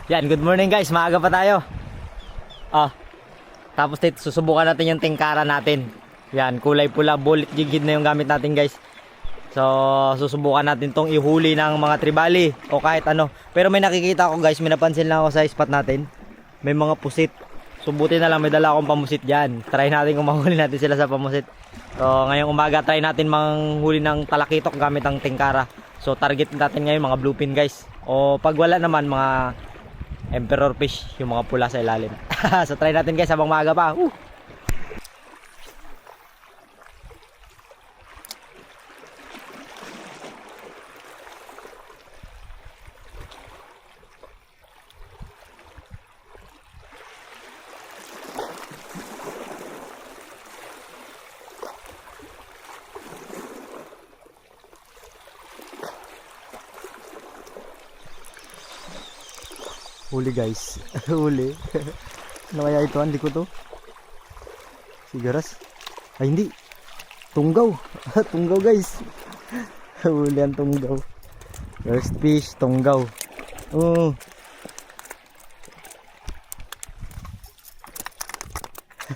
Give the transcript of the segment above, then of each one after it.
Yan, good morning guys, maaga pa tayo. Ah, tapos susubukan natin yung tingkara natin. Yan, kulay pula, bullet jigid na yung gamit natin guys. So, susubukan natin tong ihuli ng mga tribali o kahit ano. Pero may nakikita ako guys, may napansin lang ako sa spot natin. May mga pusit. Subutin na lang, may dala akong pamusit dyan. Try natin kung mahuli natin sila sa pamusit. So, ngayong umaga try natin manghuli ng talakitok gamit ang tingkara. So, target natin ngayon mga bluefin guys. O pag wala naman mga emperor fish, yung mga pula sa ilalim. So, try natin guys habang maaga pa. Huli guys. Huli. Ano kaya ito? Hindi ko to. Sigaras. Ay hindi. Tunggaw. Tunggaw guys. Huli ang tunggaw. First fish, tunggaw. Oh.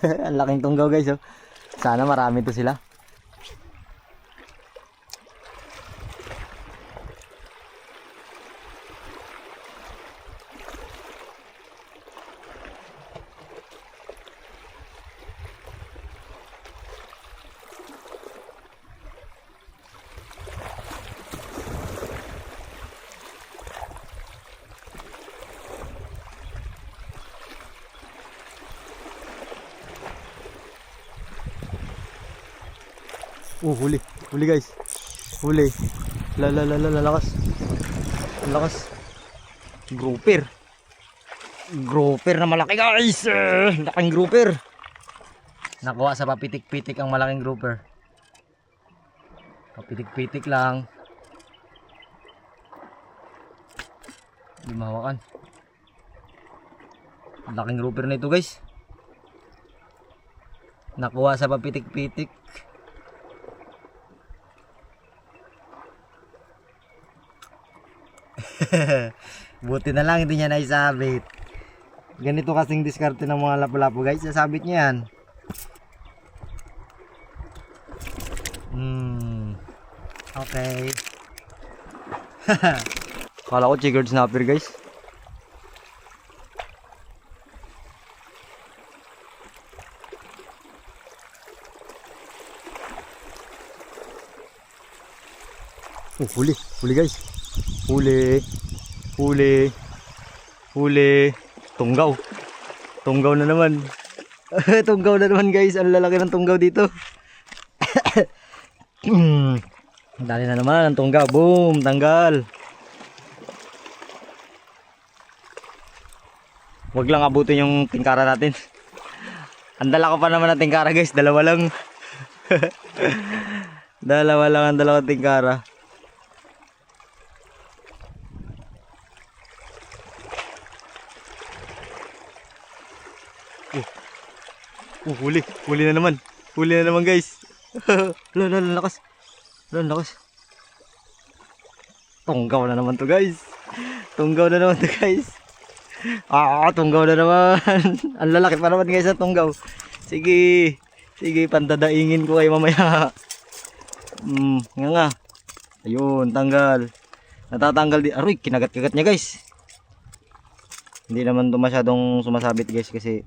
Ang laking tunggaw guys. Oh. Sana marami to sila. Huli. Huli guys. Huli. Lakas. Lakas. Grouper. Grouper na malaki guys. Laking grouper. Nakuha sa papitik-pitik ang malaking grouper. Papitik-pitik lang. Hindi mahawakan. Laking grouper na ito guys. Nakuha sa papitik-pitik. Buti na lang hindi niya naisabit. Ganito kasing diskarte ng mga lapu-lapu guys. Sasabit niya yan. Okay. Kala ko chiggered snapper guys. Huli. Huli guys. Huli. Huli. Huli. Tunggaw. Tunggaw na naman. Tunggaw na naman guys. Ang lalaki ng tunggaw dito. Dali na naman ang tunggaw. Boom. Tanggal. Huwag lang abutin yung tingkara natin. Ang dala ko pa naman ng tingkara guys. Dalawa lang. Dalawa lang ang dalawang tingkara. Huli. Huli na naman. Huli na naman guys. Lakas. Lakas. Tunggaw na naman to guys. Tunggaw na naman to guys. Tunggaw na naman. Ang lalaki pa naman guys ang tunggaw. Sige. Sige, pantadaingin ko kayo mamaya. Nga. Ayun, tanggal. Natatanggal din. Aroy, kinagat-kagat niya guys. Hindi naman to masyadong sumasabit guys kasi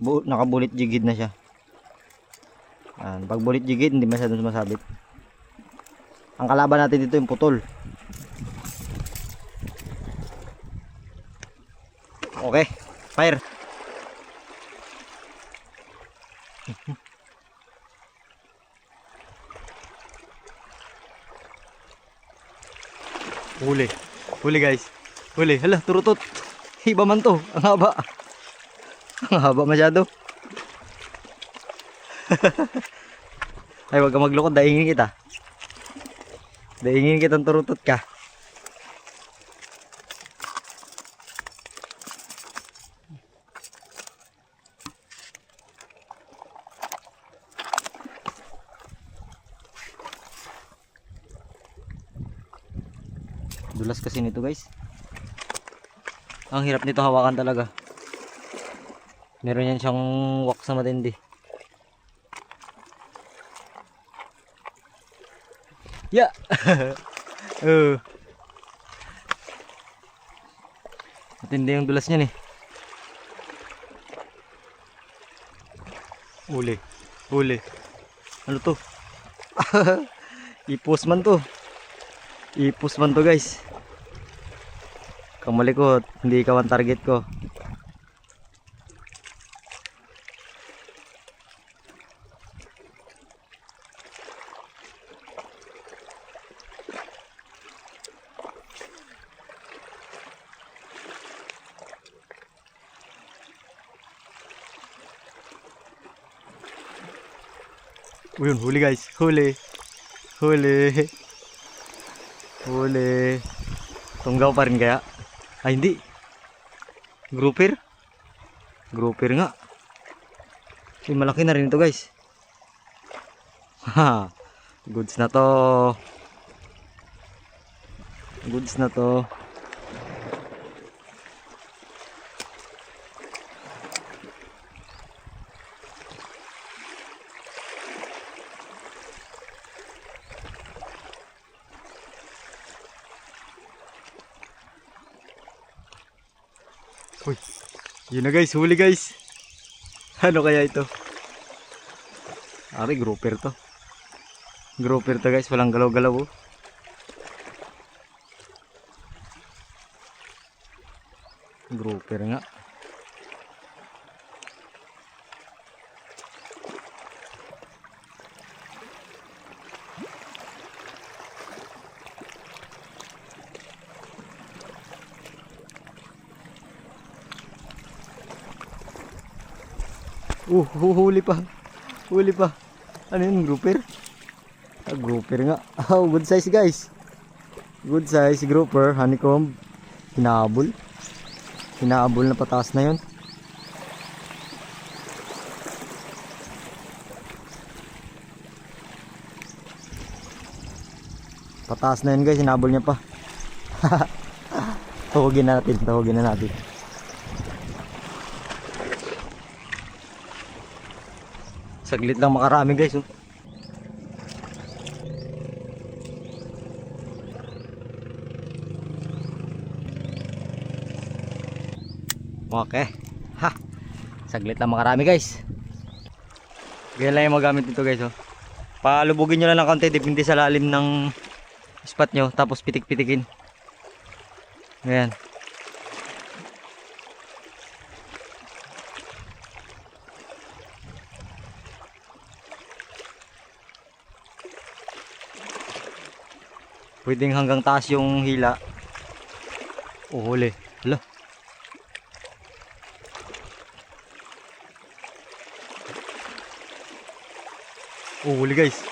naka-bullet jigid na siya. Pag bullet jigid hindi masyadong sumasabit. Ang kalaban natin dito yung putol. Okay, fire. Huli. Huli guys. Huli. Hala, turutot. Iba man to. Ang haba. Ang haba masyado. Ay, wag ka maglukod. Daingin kita. Daingin kitang turutot ka. Dulas kasi nito guys. Ang hirap nito hawakan talaga. Meron yan siyang wax sa matindi. Yeah. Matindi yung dulas niyan eh. Uli. Uli. Ano to? Ipos man to. Ipos man to guys. Kamalikot. Hindi ikaw ang target ko. Uyun, huli guys. Huli. Huli. Huli. Tunggaw pa rin kaya? Ay hindi. Grouper. Grouper nga. Ay, malaki na rin ito guys. Ha. Goods na to. Goods na to. Uy, yun na guys, huli guys. Ano kaya ito? Ari, grouper to. Grouper to guys, walang galaw-galaw oh. Grouper nga. Huli pa. Huli pa. Ano yun, grouper? Ah, grouper nga. Oh, good size guys. Good size grouper, honeycomb. Hinabol. Hinabol na pataas na yun. Pataas na yun guys, hinabol niya pa. Tawagin na natin, tawagin na natin. Saglit lang makarami guys oh. Okay. Ha. Saglit lang makarami guys. Ganyan lang yung magamit dito guys oh. Palubugin nyo lang ng konti, depende sa lalim ng spot nyo, tapos pitik-pitikin. Ayan. Pwedeng hanggang taas yung hila. Oh, huli. Hala. Oh, huli guys.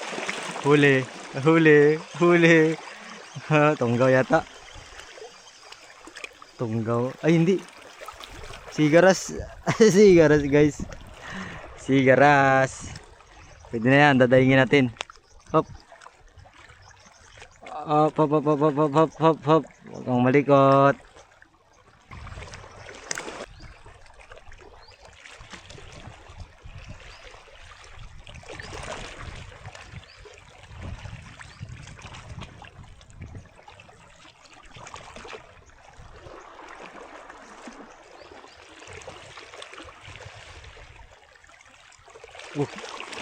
Huli. Huli. Huli. Ha, tunggaw yata. Tunggaw. Ay, hindi. Sigaras. Sigaras guys. Sigaras. Pwede na yan. Dadayingin natin. Hop. Hop, hop, hop, hop, hop, hop, hop, hop. Huwag kang malikot.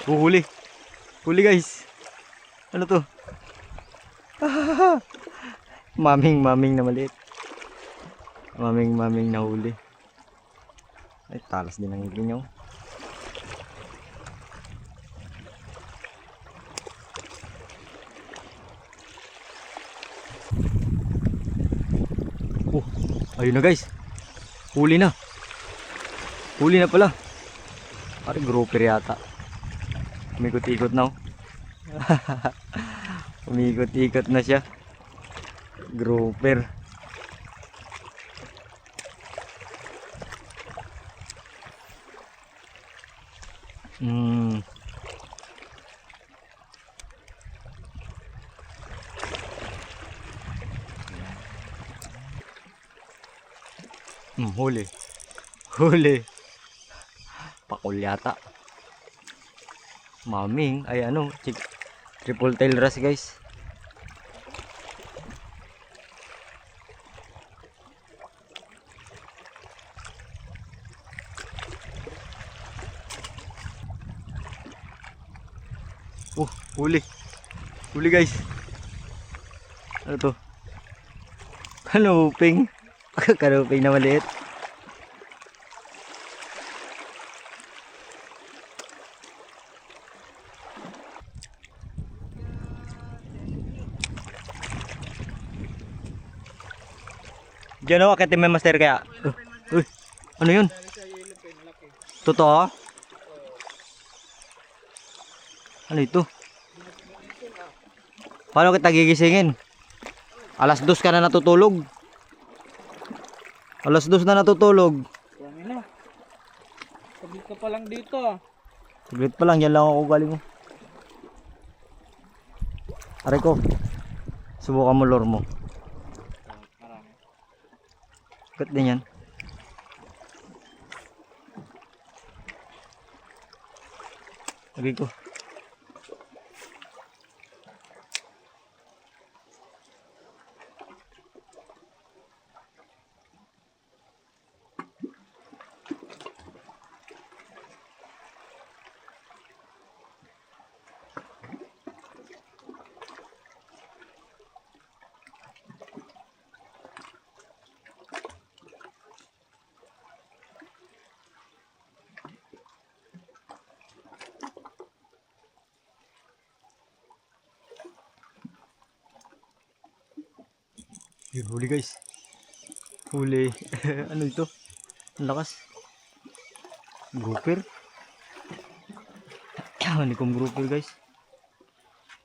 Huli. Huli guys. Ano to? Maming na maliit. Maming na huli. Ay, talas din ang ganyan. Ayun na guys. Huli na. Huli na pala. Parang grouper yata. Umikot-ikot na oh. Umikot-ikot na siya. Grouper. Huli. Huli. Pakul yata. Maming. Ay ano. Triple tail wrasse guys. Huli. Huli guys. Ano to? Kanuping. Kanuping na maliit. Diyan ako, akitin may master kaya. Uy, ano yun? Totoo? Ano ito? Paano kita gigisingin? Alas 2 ka na natutulog. Alas 2 na natutulog. Yan na. Sabit ka pa lang dito. Saglit pa lang, yan lang ako galing mo. Aray ko. Subukan mo lure mo. Marami. Kat din yan. Lagay ko. Yun, huli guys. Huli. Ano ito? Ang lakas. Grouper. Hanikom grouper guys.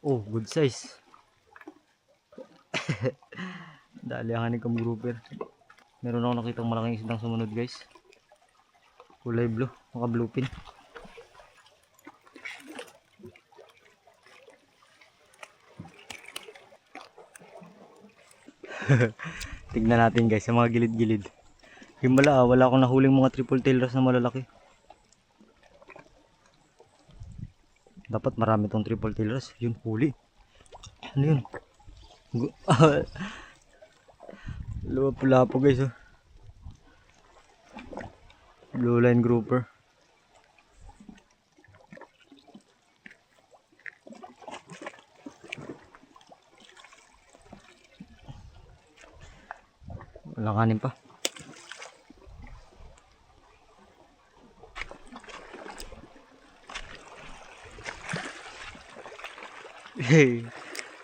Oh, good size. Dali ang hanikom grouper. Meron ako nakitang malaking isdang sumunod guys. Kulay blue. Maka blue pin. Tignan natin guys sa mga gilid-gilid. Himbala wala akong nahuling mga triple tail wrasse na malalaki. Dapat marami tong triple tail wrasse. Yun, huli. Ano yun? Lapo guys oh. Blue line grouper. Langanin pa. Hey,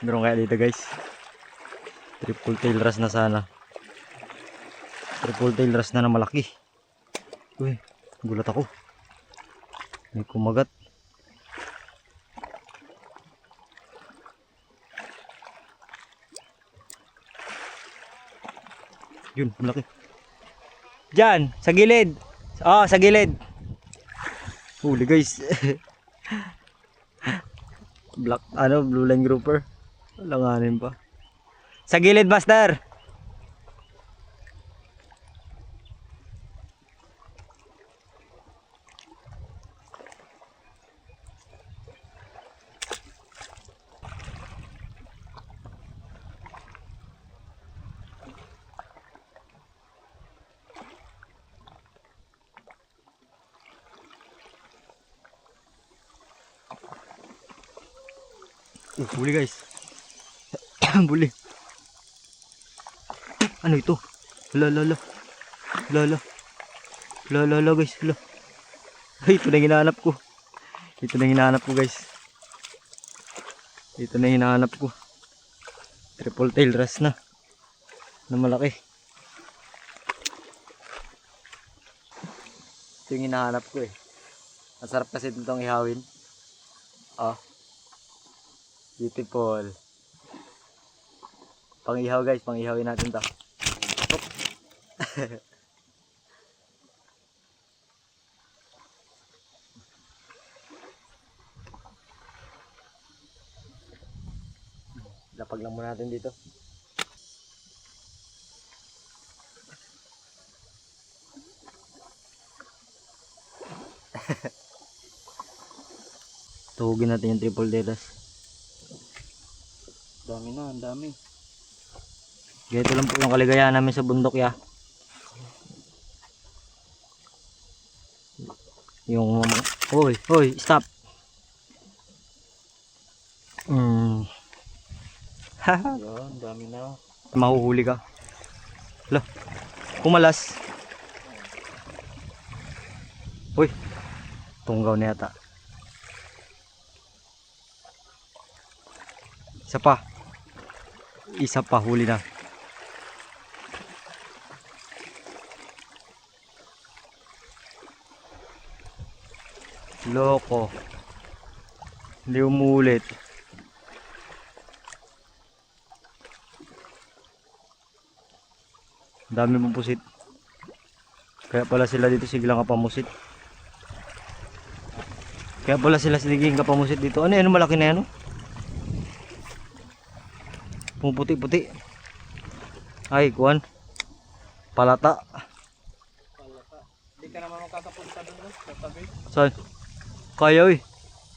meron kaya dito guys. Triple tail wrasse na sana. Triple tail wrasse na malaki. Uy, gulat ako. May kumagat. Yun, malaki. Diyan, sa gilid. Oh, sa gilid. Huli guys. Black, blue line grouper. Langanin pa. Sa gilid, master. Huli guys. Huli. Ano ito? Lala guys. Ay, ito na hinahanap ko. Ito na hinahanap ko guys. Ito na hinahanap ko. Triple tail wrasse na. Na malaki. Ito yung hinahanap ko eh. Masarap kasi itong ihawin. Oh. Beautiful. Pang-ihaw guys, pang-ihawin natin to. Lapag lang muna natin dito. Tuhugin natin yung triple detas. Dami na, ang dami. Ganito lang po yung kaligayahan namin sa bundok ya. Yung hoy, stop. Yan, dami na. Mahuhuli ka. Hala, kumalas. Uy, tunggaw na yata. Isa pa, huli na. Loko. Hindi umulit. Dami mong pusit. Kaya pala sila dito siglang kapamusit. Kaya pala sila siglang kapamusit dito. Ano yan? Malaki na yan? Oh? Pumuputi-puti. Ay, kuwan. Palata. Palata. Hindi ka naman makakapunta doon sa tabi. Saan? Kaya uy.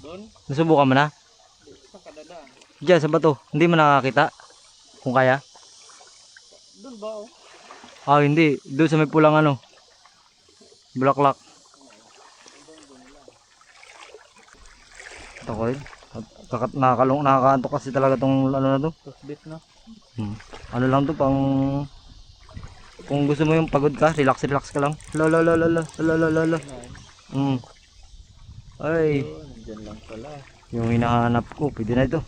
Doon? Nasubukan mo na? Sa kadadaan. Diyan sa bato. Hindi mo nakakita. Kung kaya. Doon ba oh? Ah, hindi. Doon sa may pulang ano. Bulaklak. Ito ko rin. Nakakaantok kasi talaga tong ano na to. Tosbit na. Ano lang to pang kung gusto mo yung pagod ka, relax ka lang. La. Ay, Nandiyan lang pala. yung hinahanap ko, pwede na ito.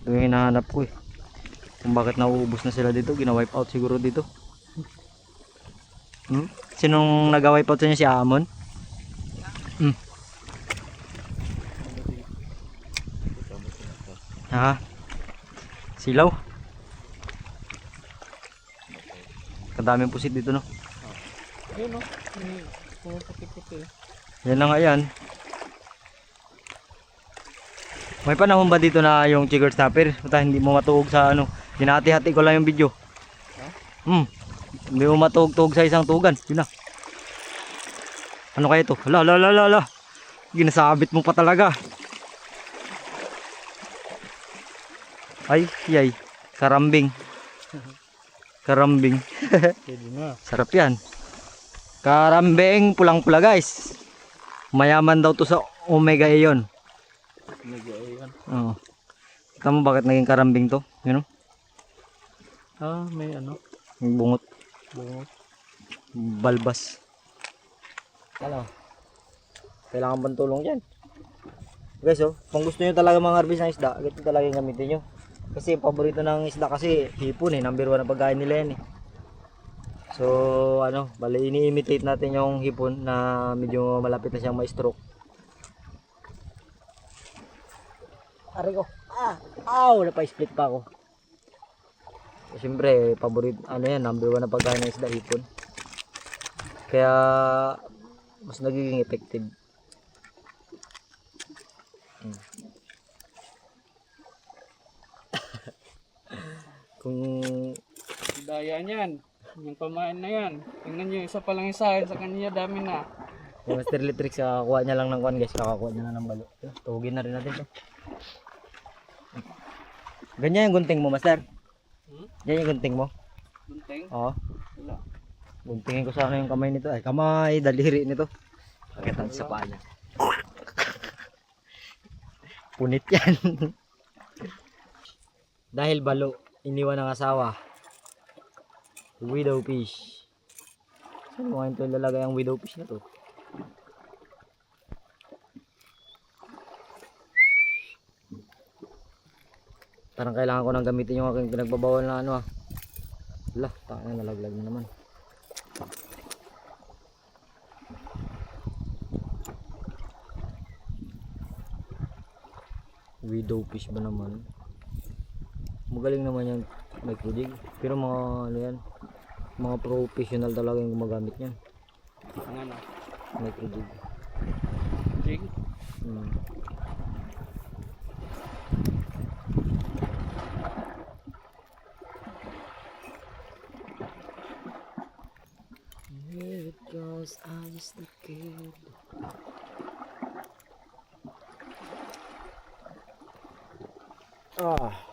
Ito yung hinahanap ko eh. Kung bakit nauubos na sila dito, gina-wipe out siguro dito. Sinong nag-wipe out sa inyo, si Amon? Ha? Silaw? Kadaming pusit dito no? Ayun oh. May puti-puti. Yan na nga yan. May panahon ba dito na yung chigger snapper? Basta hindi mo matuog sa ano. Hinati-hati ko lang yung video. Hindi mo matuog-tuog sa isang tugan. Yun na. Ano kaya ito? Hala. Ginasabit mo pa talaga. Ay. Karambing. Pwede na. Sarap yan. Karambing pulang-pula guys. Mayaman daw to sa omega ion. Medyo ayun. Oo. Kita mo bakit naging karambing to? Yun o. Ah, may ano. Yung bungot. Bungot. Balbas. Ano? Kailangan bang tulong dyan? Guys oh, kung gusto nyo talaga mga harvest ng isda, ganito talaga yung gamitin nyo. Kasi paborito ng isda kasi hipon eh, number 1 na pagkain nila yan eh. So ano, bali ini-imitate natin yung hipon na medyo malapit na siyang ma-stroke. Aray ko. Napa-split pa ako. So, siyempre, paborito, ano yan, number 1 na pagkain ng isda, hipon. Kaya, mas nagiging effective. Kung Daya niyan. Yung pamain na yan. Tingnan nyo, isa pa lang isa. Sa kanya dami na. yung Master Electric, kakakuha niya lang ng kwan guys, kakakuha niya na ng balo. Tuhugin na rin natin to. Ganyan yung gunting mo, Master. Ganyan yung gunting mo. Gunting? Oo. Wala. Guntingin ko sana yung kamay nito. Ay, kamay, daliri nito. Pakita natin sa paa niya. Punit yan. Dahil balo, iniwan ng asawa. Widow fish. Saan mo ngayon ito lalagay ang widow fish na to? Parang kailangan ko nang gamitin yung aking pinagbabawal na ano ah. Wala, tanga nalaglag na naman. Widow fish ba naman? Magaling naman yung micro jig. Pero mga ano yan, mga professional talaga yung gumagamit niyan. Ang ano? Micro jig. Jig? Let it go. was just a kid. Ah.